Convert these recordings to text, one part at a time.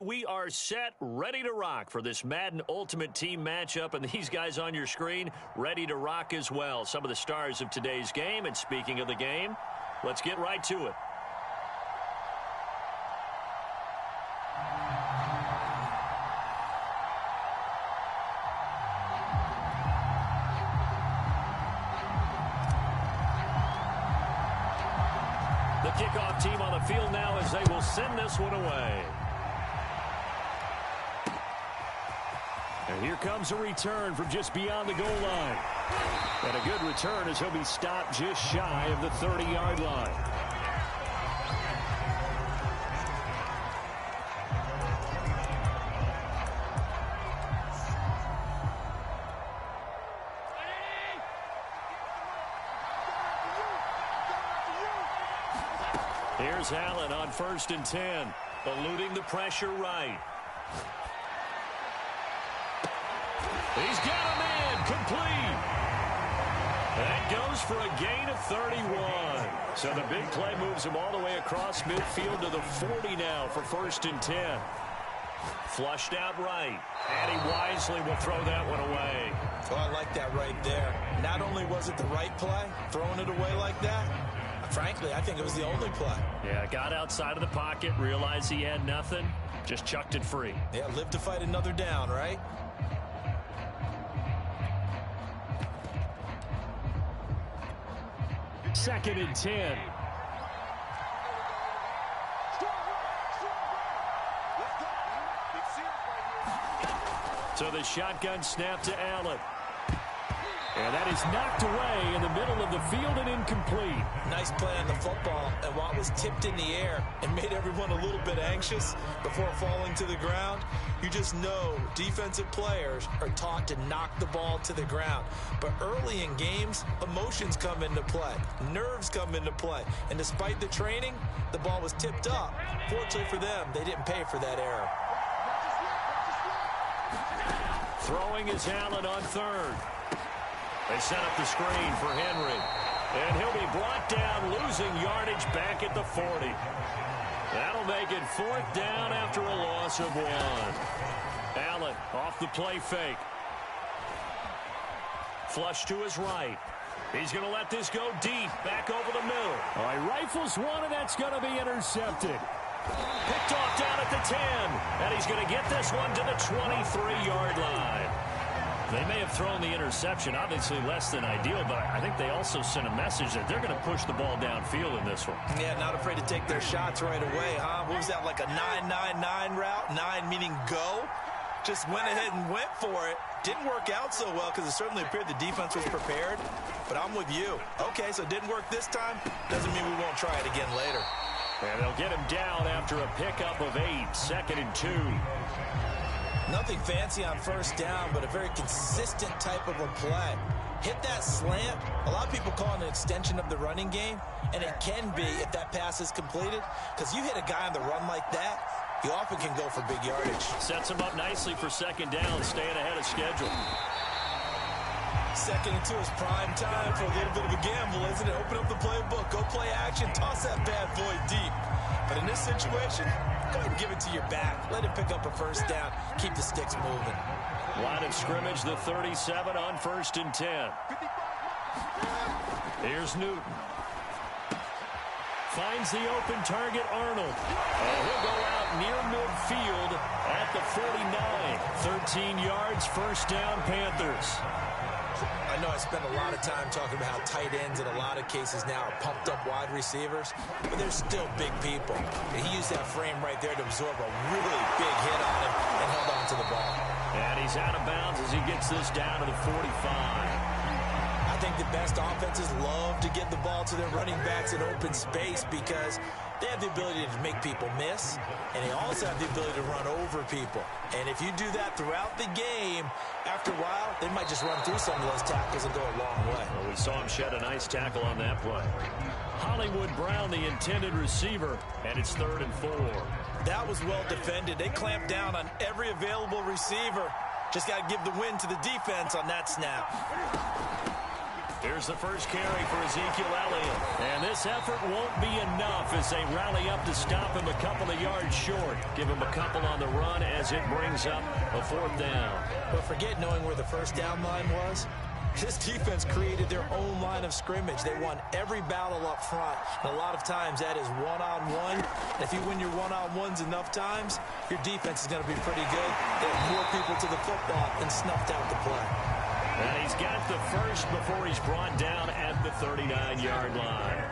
We are set, ready to rock for this Madden Ultimate Team matchup, and these guys on your screen ready to rock as well. Some of the stars of today's game, and speaking of the game, let's get right to it. The kickoff team on the field now as they will send this one away. And here comes a return from just beyond the goal line. And a good return as he'll be stopped just shy of the 30-yard line. Here's Allen on 1st and 10, eluding the pressure right. He's got a man complete. That goes for a gain of 31. So the big play moves him all the way across midfield to the 40 now for 1st and 10. Flushed out right, and he wisely will throw that one away. Oh, I like that right there. Not only was it the right play, throwing it away like that, frankly, I think it was the only play. Yeah, got outside of the pocket, realized he had nothing, just chucked it free. Yeah, live to fight another down, right? Second and 10. So the shotgun snap to Allen. And that is knocked away in the middle of the field and incomplete. Nice play on the football, and while it was tipped in the air and made everyone a little bit anxious before falling to the ground, you just know defensive players are taught to knock the ball to the ground. But early in games, emotions come into play, nerves come into play, and despite the training, the ball was tipped up. Fortunately for them, they didn't pay for that error. Throwing is Allen on 3rd. They set up the screen for Henry. And he'll be brought down, losing yardage back at the 40. That'll make it 4th down after a loss of 1. Allen off the play fake. Flush to his right. He's going to let this go deep, back over the middle. All right, rifles one, and that's going to be intercepted. Picked off down at the 10. And he's going to get this one to the 23-yard line. They may have thrown the interception, obviously less than ideal, but I think they also sent a message that they're going to push the ball downfield in this one. Yeah, not afraid to take their shots right away, huh? What was that, like a 9-9-9 route? 9 meaning go? Just went ahead and went for it. Didn't work out so well because it certainly appeared the defense was prepared, but I'm with you. Okay, so it didn't work this time. Doesn't mean we won't try it again later. And they'll get him down after a pickup of 8, 2nd and 2. Nothing fancy on 1st down, but a very consistent type of a play. Hit that slant. A lot of people call it an extension of the running game, and it can be if that pass is completed, because you hit a guy on the run like that, you often can go for big yardage. Sets him up nicely for 2nd down, staying ahead of schedule. 2nd and 2 is prime time for a little bit of a gamble, isn't it? Open up the playbook, go play action, toss that bad boy deep. But in this situation, go ahead and give it to your back. Let him pick up a 1st down. Keep the sticks moving. Line of scrimmage, the 37 on 1st and 10. Here's Newton. Finds the open target, Arnold. And he'll go out near midfield at the 49. 13 yards, 1st down, Panthers. I know I spend a lot of time talking about how tight ends in a lot of cases now are pumped up wide receivers, but they're still big people. And he used that frame right there to absorb a really big hit on him and held on to the ball. And he's out of bounds as he gets this down to the 45. I think the best offenses love to get the ball to their running backs in open space because they have the ability to make people miss, and they also have the ability to run over people. And if you do that throughout the game, after a while, they might just run through some of those tackles and go a long way. Well, we saw him shed a nice tackle on that play. Hollywood Brown, the intended receiver, and it's 3rd and 4. That was well defended. They clamped down on every available receiver. Just got to give the win to the defense on that snap. Here's the first carry for Ezekiel Elliott. And this effort won't be enough as they rally up to stop him a couple of yards short. Give him a couple on the run as it brings up a fourth down. But forget knowing where the first down line was. This defense created their own line of scrimmage. They won every battle up front. And a lot of times that is one-on-one. If you win your one-on-ones enough times, your defense is going to be pretty good. They have more people to the football and snuffed out the play. And he's got the first before he's brought down at the 39-yard line.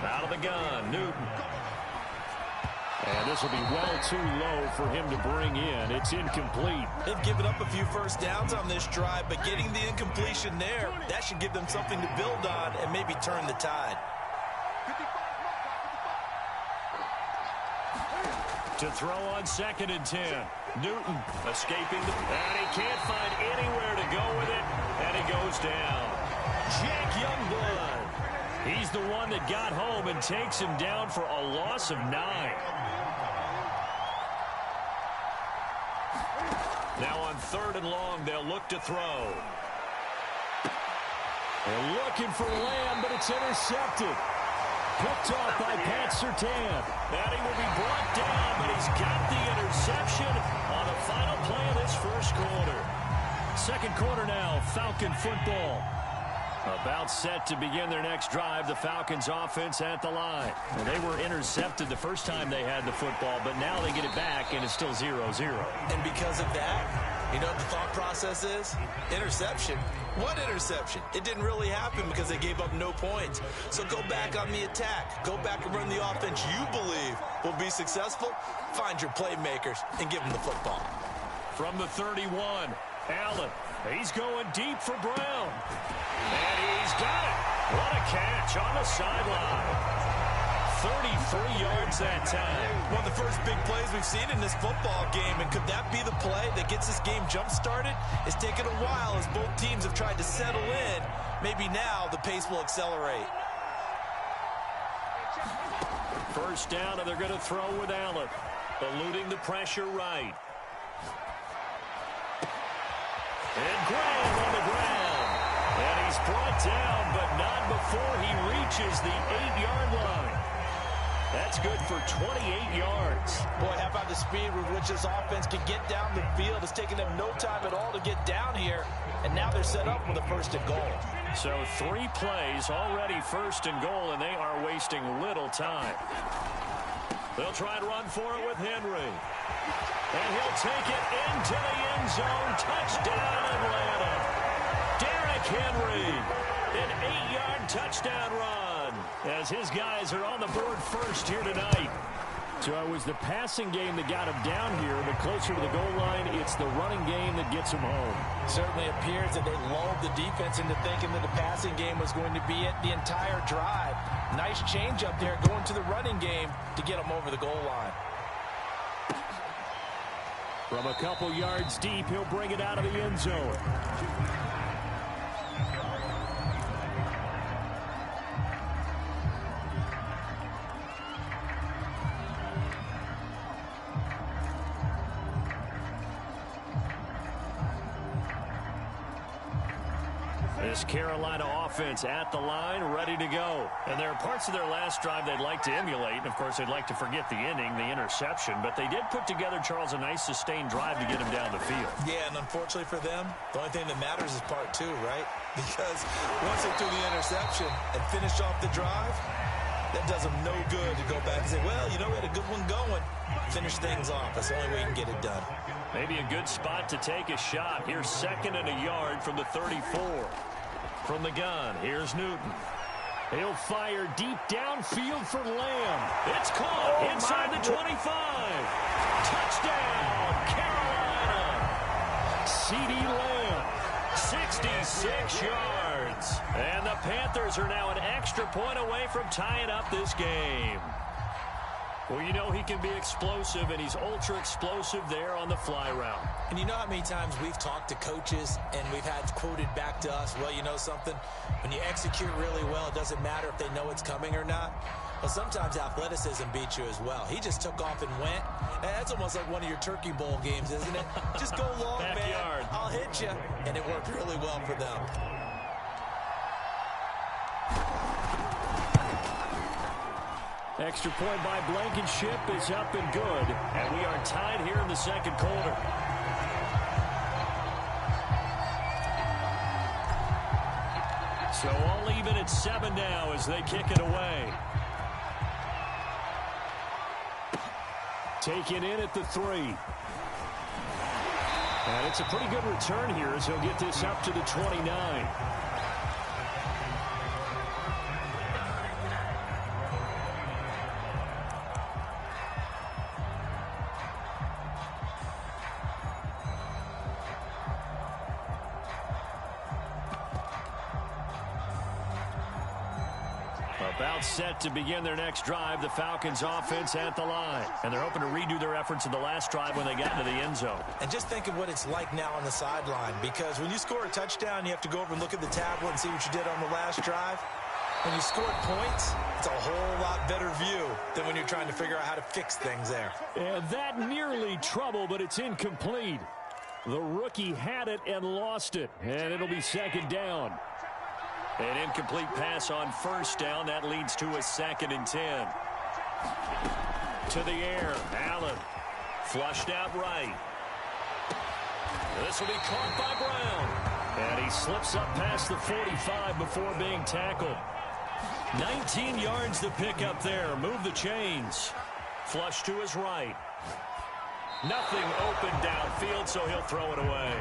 Out of the gun, Newton. And this will be well too low for him to bring in. It's incomplete. They've given up a few first downs on this drive, but getting the incompletion there, that should give them something to build on and maybe turn the tide. To throw on 2nd and 10. Newton escaping. And he can't find anywhere to go with it. And he goes down. Jake Youngblood. He's the one that got home and takes him down for a loss of 9. Now on 3rd and long, they'll look to throw. They're looking for Lamb, but it's intercepted. Picked off by Pat Surtain. And he will be brought down, but he's got the interception on the final play of this first quarter. Second quarter now, Falcon football. About set to begin their next drive, the Falcons offense at the line. Well, they were intercepted the first time they had the football, but now they get it back, and it's still 0-0. And because of that, you know what the thought process is? Interception. What interception? It didn't really happen because they gave up no points. So go back on the attack. Go back and run the offense you believe will be successful. Find your playmakers and give them the football. From the 31, Allen. He's going deep for Brown. And he's got it. What a catch on the sideline. 33 yards that time. One of the first big plays we've seen in this football game, and could that be the play that gets this game jump-started? It's taken a while as both teams have tried to settle in. Maybe now the pace will accelerate. First down, and they're going to throw with Allen. Eluding the pressure right. And Graham on the ground. And he's brought down, but not before he reaches the 8-yard line. That's good for 28 yards. Boy, how about the speed with which this offense can get down the field? It's taken them no time at all to get down here. And now they're set up with a 1st and goal. So 3 plays already 1st and goal, and they are wasting little time. They'll try and run for it with Henry. And he'll take it into the end zone. Touchdown, Atlanta. Derrick Henry, an 8-yard touchdown run, as his guys are on the board first here tonight. So it was the passing game that got him down here, but closer to the goal line, it's the running game that gets him home. Certainly appears that they lulled the defense into thinking that the passing game was going to be it the entire drive. Nice change up there going to the running game to get him over the goal line. From a couple yards deep, he'll bring it out of the end zone. This Carolina offense at the line, ready to go. And there are parts of their last drive they'd like to emulate. And, of course, they'd like to forget the inning, the interception. But they did put together, Charles, a nice sustained drive to get him down the field. Yeah, and unfortunately for them, the only thing that matters is part 2, right? Because once they threw the interception and finished off the drive, that does them no good to go back and say, well, you know, we had a good one going. Finish things off. That's the only way you can get it done. Maybe a good spot to take a shot. Here's 2nd and a yard from the 34. From the gun, here's Newton. He'll fire deep downfield for Lamb. It's caught inside the 25. Touchdown, Carolina. CeeDee Lamb, 66 yards. And the Panthers are now an extra point away from tying up this game. Well, you know he can be explosive, and he's ultra explosive there on the fly route. And you know how many times we've talked to coaches and we've had quoted back to us, well, you know something? When you execute really well, it doesn't matter if they know it's coming or not. Well, sometimes athleticism beats you as well. He just took off and went. And that's almost like one of your Turkey Bowl games, isn't it? Just go long, Backyard. man. I'll hit you. And it worked really well for them. Extra point by Blankenship is up and good. And we are tied here in the second quarter. So all even at 7 now as they kick it away. Taken in at the 3. And it's a pretty good return here as he'll get this up to the 29. About set to begin their next drive, the Falcons offense at the line. And they're hoping to redo their efforts in the last drive when they got into the end zone. And just think of what it's like now on the sideline, because when you score a touchdown, you have to go over and look at the tablet and see what you did on the last drive. When you scored points, it's a whole lot better view than when you're trying to figure out how to fix things there. And that nearly trouble, but it's incomplete. The rookie had it and lost it, and it'll be second down. An incomplete pass on first down. That leads to a 2nd and 10. To the air. Allen. Flushed out right. This will be caught by Brown. And he slips up past the 45 before being tackled. 19 yards to pick up there. Move the chains. Flush to his right. Nothing open downfield, so he'll throw it away.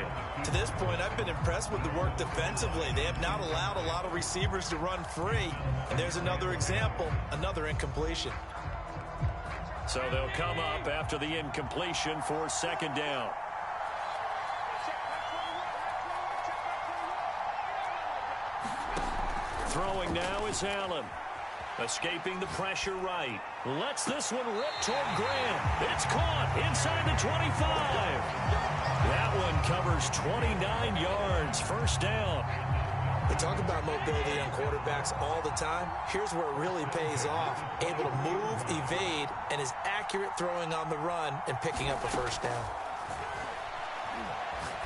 To this point, I've been impressed with the work defensively. They have not allowed a lot of receivers to run free. And there's another example, another incompletion. So they'll come up after the incompletion for 2nd down. Throwing now is Allen. Escaping the pressure right. Lets this one rip toward Graham. It's caught inside the 25. That one covers 29 yards. First down. We talk about mobility on quarterbacks all the time. Here's where it really pays off. Able to move, evade, and is accurate throwing on the run and picking up a first down.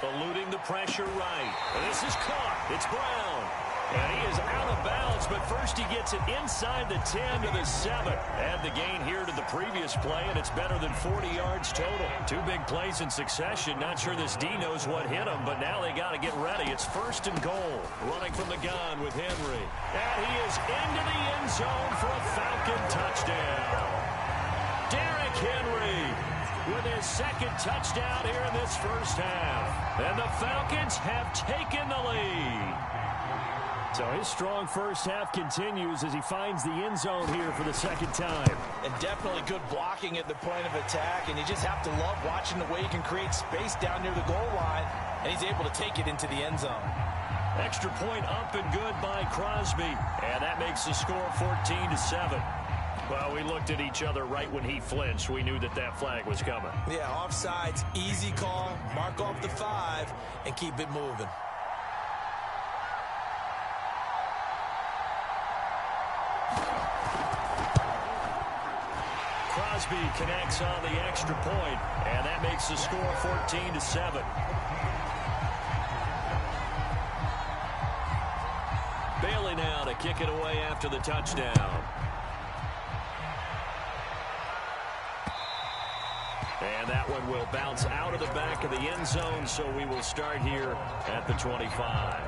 Eluding the pressure right. This is caught. It's Brown. And he is out of bounds, but first he gets it inside the 10 to the 7. Add the gain here to the previous play, and it's better than 40 yards total. 2 big plays in succession. Not sure this D knows what hit him, but now they got to get ready. It's 1st and goal. Running from the gun with Henry. And he is into the end zone for a Falcon touchdown. Derrick Henry with his 2nd touchdown here in this first half. And the Falcons have taken the lead. So his strong first half continues as he finds the end zone here for the 2nd time. And definitely good blocking at the point of attack, and you just have to love watching the way he can create space down near the goal line, and he's able to take it into the end zone. Extra point up and good by Crosby, and that makes the score 14-7. Well, we looked at each other right when he flinched. We knew that that flag was coming. Yeah, offsides, easy call, mark off the 5, and keep it moving. Crosby connects on the extra point, and that makes the score 14-7. Bailey now to kick it away after the touchdown. And that one will bounce out of the back of the end zone, so we will start here at the 25.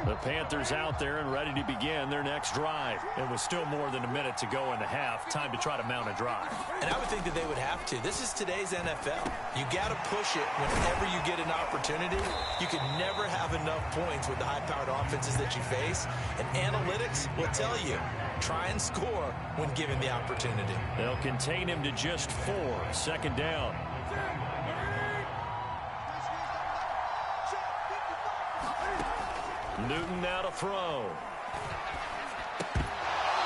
The Panthers out there and ready to begin their next drive. And with still more than a minute to go in the half, time to try to mount a drive. And I would think that they would have to. This is today's NFL. You got to push it whenever you get an opportunity. You can never have enough points with the high-powered offenses that you face. And analytics will tell you, try and score when given the opportunity. They'll contain him to just 4. 2nd down. Newton now to throw.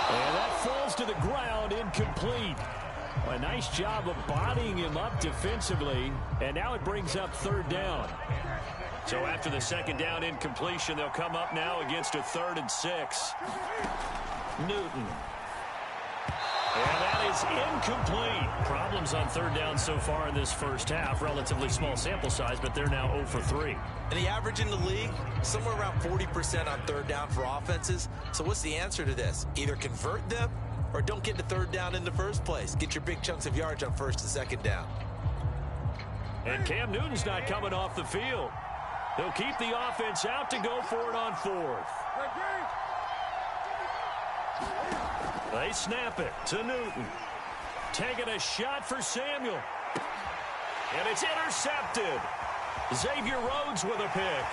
And that falls to the ground, incomplete. A nice job of bodying him up defensively, and now it brings up third down. So after the second down incompletion, they'll come up now against a 3rd and 6. Newton. And that is incomplete. Problems on third down so far in this first half. Relatively small sample size, but they're now 0 for 3. And the average in the league, somewhere around 40% on third down for offenses. So what's the answer to this? Either convert them or don't get to third down in the first place. Get your big chunks of yards on first and second down. And Cam Newton's not coming off the field. They'll keep the offense out to go for it on 4th. They snap it to Newton. Taking a shot for Samuel. And it's intercepted. Xavier Rhodes with a pick.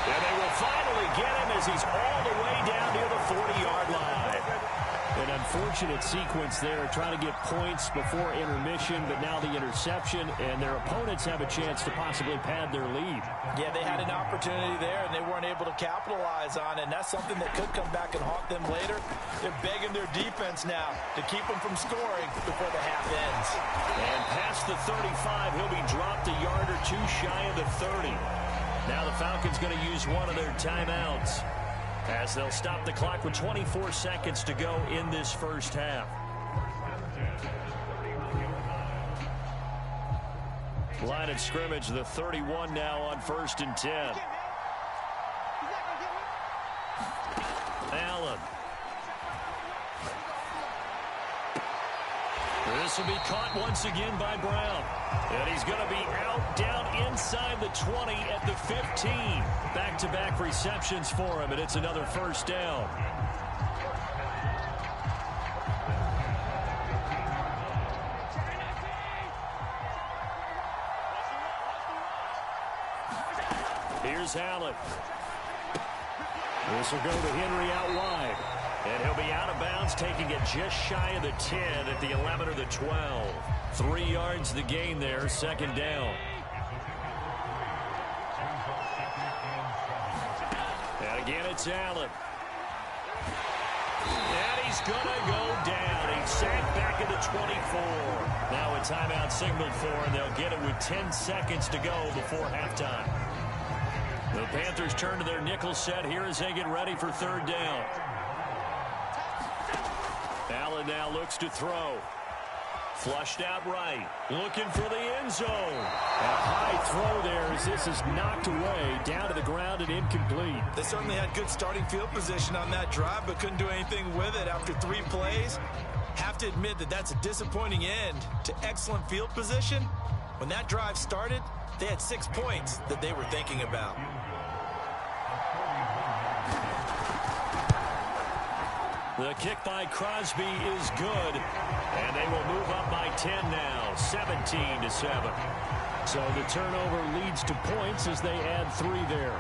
And they will finally get him as he's all the way down near the 40-yard line. An unfortunate sequence there, trying to get points before intermission, but now the interception, and their opponents have a chance to possibly pad their lead. Yeah, they had an opportunity there, and they weren't able to capitalize on it, and that's something that could come back and haunt them later. They're begging their defense now to keep them from scoring before the half ends. And past the 35, he'll be dropped a yard or two shy of the 30. Now the Falcons going to use one of their timeouts, as they'll stop the clock with 24 seconds to go in this first half. Line of scrimmage, the 31 now on 1st and 10. Allen. This will be caught once again by Brown. And he's going to be out down inside the 20 at the 15. Back-to-back receptions for him, and it's another first down. Here's Allen. This will go to Henry out wide. And he'll be out of bounds, taking it just shy of the 10 at the 11 or the 12. 3 yards the gain there, second down. And again, it's Allen. And he's going to go down. He's sacked back at the 24. Now a timeout signaled for, and they'll get it with 10 seconds to go before halftime. The Panthers turn to their nickel set here as they get ready for third down. Allen now looks to throw. Flushed out right. Looking for the end zone. A high throw there as this is knocked away, down to the ground and incomplete. They certainly had good starting field position on that drive, but couldn't do anything with it after 3 plays. Have to admit that that's a disappointing end to excellent field position. When that drive started, they had 6 points that they were thinking about. The kick by Crosby is good, and they will move up by 10 now, 17-7. So the turnover leads to points as they add 3 there.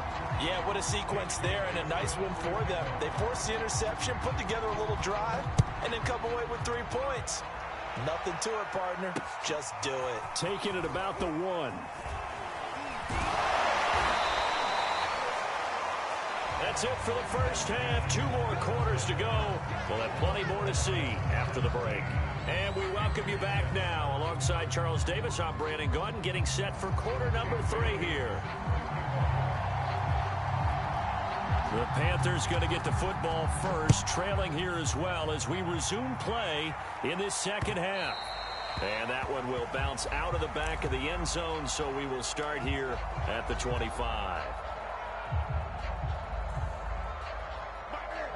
Yeah, what a sequence there, and a nice one for them. They forced the interception, put together a little drive, and then come away with 3 points. Nothing to it, partner. Just do it. Taking it about the 1. That's it for the first half. 2 more quarters to go. We'll have plenty more to see after the break. And we welcome you back now. Alongside Charles Davis, I'm Brandon Gaudin, getting set for quarter number 3 here. The Panthers going to get the football first, trailing here as well as we resume play in this second half. And that one will bounce out of the back of the end zone, so we will start here at the 25.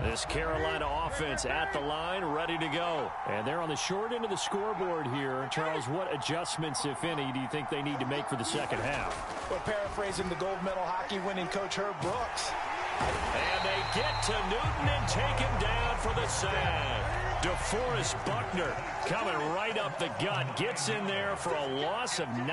This Carolina offense at the line, ready to go. And they're on the short end of the scoreboard here. Charles, what adjustments, if any, do you think they need to make for the second half? Well, paraphrasing the gold medal hockey winning coach Herb Brooks. And they get to Newton and take him down for the sack. DeForest Buckner coming right up the gut. Gets in there for a loss of 9.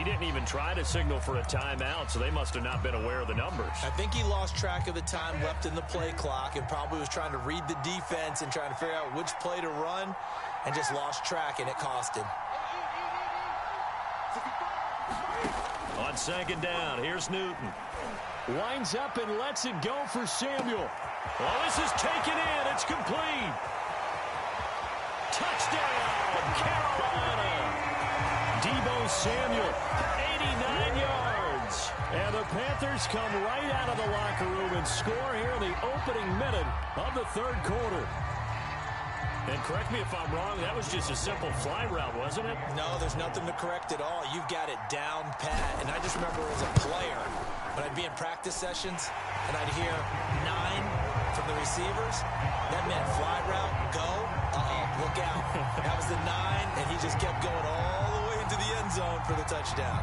he didn't even try to signal for a timeout, so they must have not been aware of the numbers. I think he lost track of the time left in the play clock and probably was trying to read the defense and trying to figure out which play to run and just lost track, and it cost him. On second down, here's Newton. Winds up and lets it go for Samuel. Well, this is taken in. It's complete. Touchdown, Carolina. Deebo Samuel, 89 yards. And the Panthers come right out of the locker room and score here in the opening minute of the third quarter. And correct me if I'm wrong, that was just a simple fly route, wasn't it? No, there's nothing to correct at all. You've got it down pat. And I just remember as a player, when I'd be in practice sessions and I'd hear 9 from the receivers, that meant fly route, go, look out. That was the 9, and he just kept going all the way into the end zone for the touchdown.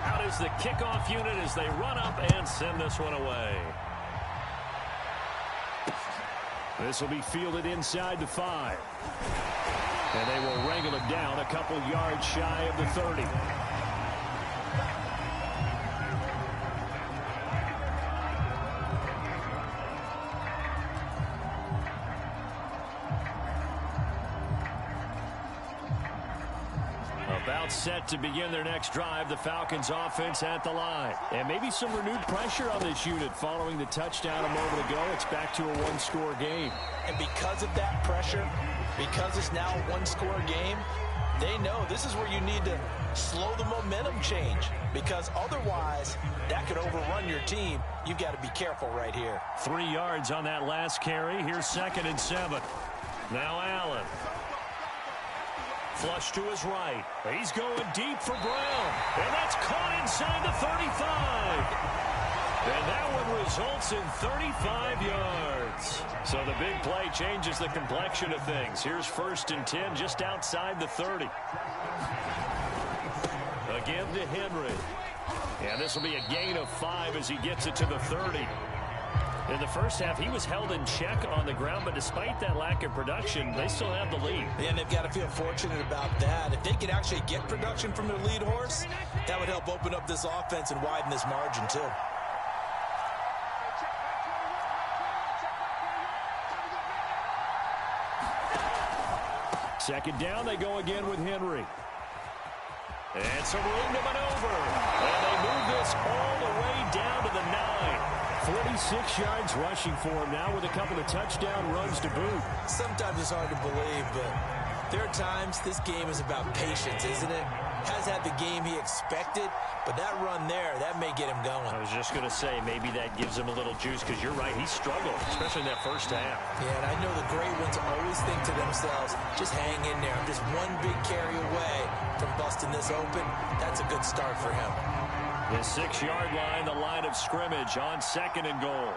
Out is the kickoff unit as they run up and send this one away. This will be fielded inside the 5. And they will wrangle it down a couple yards shy of the 30. About set to begin their next drive, the Falcons offense at the line. And maybe some renewed pressure on this unit following the touchdown a moment ago. It's back to a one-score game. And because of that pressure, because it's now a one-score game, they know this is where you need to slow the momentum change, because otherwise that could overrun your team. You've got to be careful right here. 3 yards on that last carry. Here's 2nd and 7. Now Allen. Flush to his right. He's going deep for Brown. And that's caught inside the 35. And that one results in 35 yards. So the big play changes the complexion of things. Here's 1st and 10 just outside the 30. Again to Henry. And this will be a gain of 5 as he gets it to the 30. In the first half, he was held in check on the ground, but despite that lack of production, they still have the lead. And they've got to feel fortunate about that. If they could actually get production from their lead horse, that would help open up this offense and widen this margin too. Second down, they go again with Henry. And some room to maneuver. And they move this all the way down to the 9. 46 yards rushing for him now with a couple of touchdown runs to boot. Sometimes it's hard to believe, but there are times this game is about patience, isn't it? Has had the game he expected, but that run there, that may get him going. I was just going to say, maybe that gives him a little juice, because you're right, he struggled, especially in that first half. Yeah, and I know the great ones always think to themselves, just hang in there. I'm just one big carry away from busting this open. That's a good start for him. The 6-yard line, the line of scrimmage on 2nd and goal.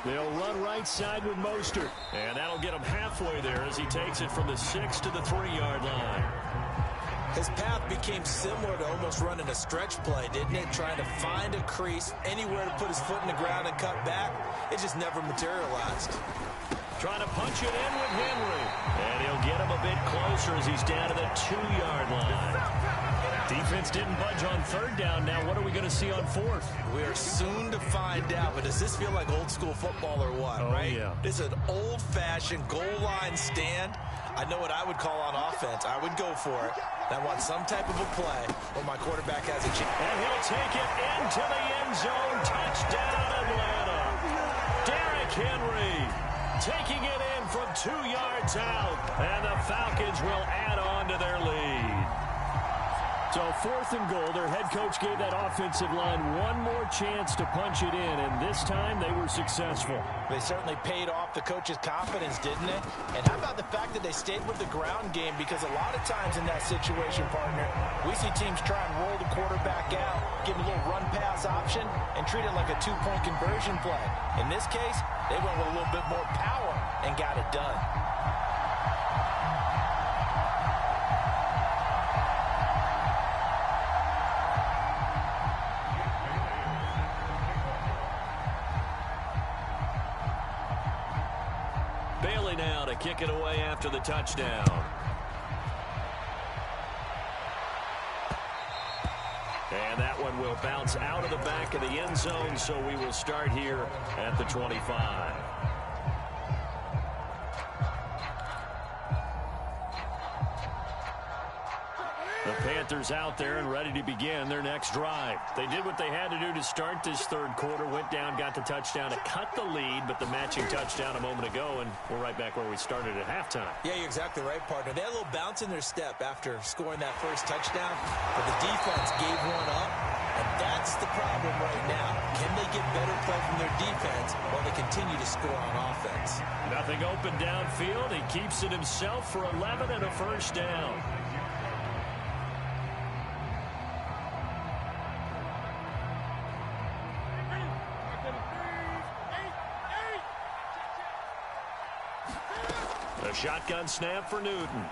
They'll run right side with Mostert. And that'll get him halfway there as he takes it from the 6 to the 3-yard line. His path became similar to almost running a stretch play, didn't it? Trying to find a crease, anywhere to put his foot in the ground and cut back. It just never materialized. Trying to punch it in with Henry. And he'll get him a bit closer as he's down to the 2-yard line. Defense didn't budge on 3rd down. Now what are we going to see on 4th? We are soon to find out, but does this feel like old school football or what, right? Yeah. This is an old-fashioned goal line stand. I know what I would call on offense. I would go for it. I want some type of a play where my quarterback has a chance. And he'll take it into the end zone. Touchdown, Atlanta. Derrick Henry taking it in from 2 yards out. And the Falcons will add on to their lead. So 4th and goal, their head coach gave that offensive line one more chance to punch it in, and this time they were successful. They certainly paid off the coach's confidence, didn't it? And how about the fact that they stayed with the ground game? Because a lot of times in that situation, partner, we see teams try and roll the quarterback out, give him a little run-pass option, and treat it like a 2-point conversion play. In this case, they went with a little bit more power and got it done. kick it away after the touchdown. And that one will bounce out of the back of the end zone, so we will start here at the 25. The Panthers out there and ready to begin their next drive. They did what they had to do to start this third quarter, went down, got the touchdown to cut the lead, but the matching touchdown a moment ago, and we're right back where we started at halftime. Yeah, you're exactly right, partner. They had a little bounce in their step after scoring that first touchdown, but the defense gave one up, and that's the problem right now. Can they get better play from their defense while they continue to score on offense? Nothing open downfield. He keeps it himself for 11 and a first down. A shotgun snap for Newton.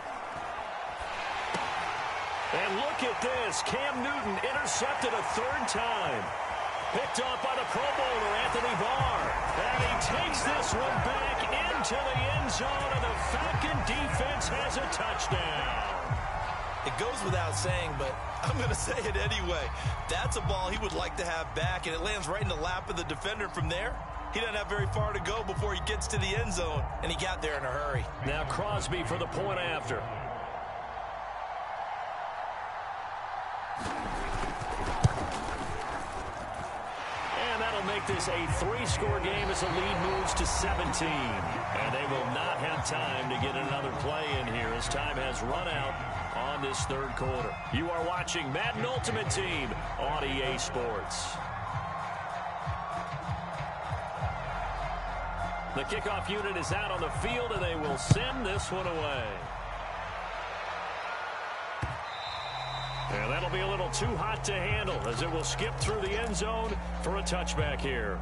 And look at this. Cam Newton intercepted a third time. Picked off by the Pro Bowler, Anthony Barr. And he takes this one back into the end zone, and the Falcon defense has a touchdown. It goes without saying, but I'm going to say it anyway. That's a ball he would like to have back, and it lands right in the lap of the defender from there. He doesn't have very far to go before he gets to the end zone, and he got there in a hurry. Now Crosby for the point after. And that'll make this a three-score game as the lead moves to 17. And they will not have time to get another play in here as time has run out on this third quarter. You are watching Madden Ultimate Team on EA Sports. The kickoff unit is out on the field, and they will send this one away. And that'll be a little too hot to handle as it will skip through the end zone for a touchback here.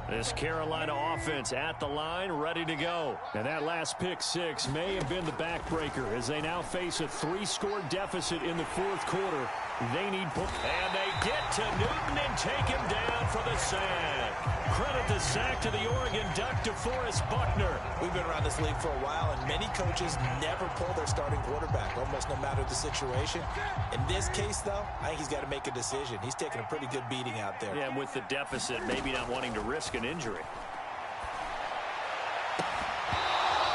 This Carolina offense at the line, ready to go. And that last pick six may have been the backbreaker as they now face a three-score deficit in the fourth quarter. They need and they get to Newton and take him down for the sack. Credit the sack to the Oregon Duck, DeForest Buckner. We've been around this league for a while, and many coaches never pull their starting quarterback, almost no matter the situation. In this case, though, I think he's got to make a decision. He's taking a pretty good beating out there. Yeah, and with the deficit, maybe not wanting to risk an injury.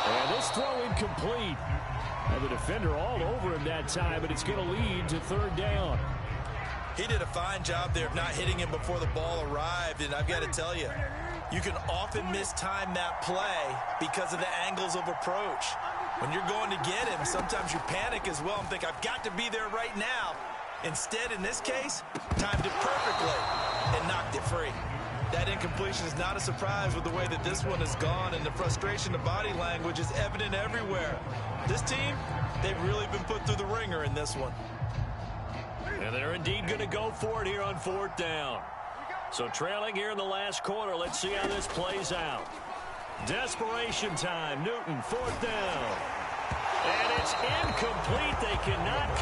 And this throw incomplete. And the defender all over him that time, but it's going to lead to third down. He did a fine job there of not hitting him before the ball arrived, and I've got to tell you, you can often mistime that play because of the angles of approach. When you're going to get him, sometimes you panic as well and think, I've got to be there right now. Instead, in this case, timed it perfectly and knocked it free. That incompletion is not a surprise with the way that this one has gone, and the frustration of body language is evident everywhere. This team, they've really been put through the ringer in this one. And they're indeed going to go for it here on fourth down. So trailing here in the last quarter, let's see how this plays out. Desperation time, Newton, fourth down. And it's incomplete. They cannot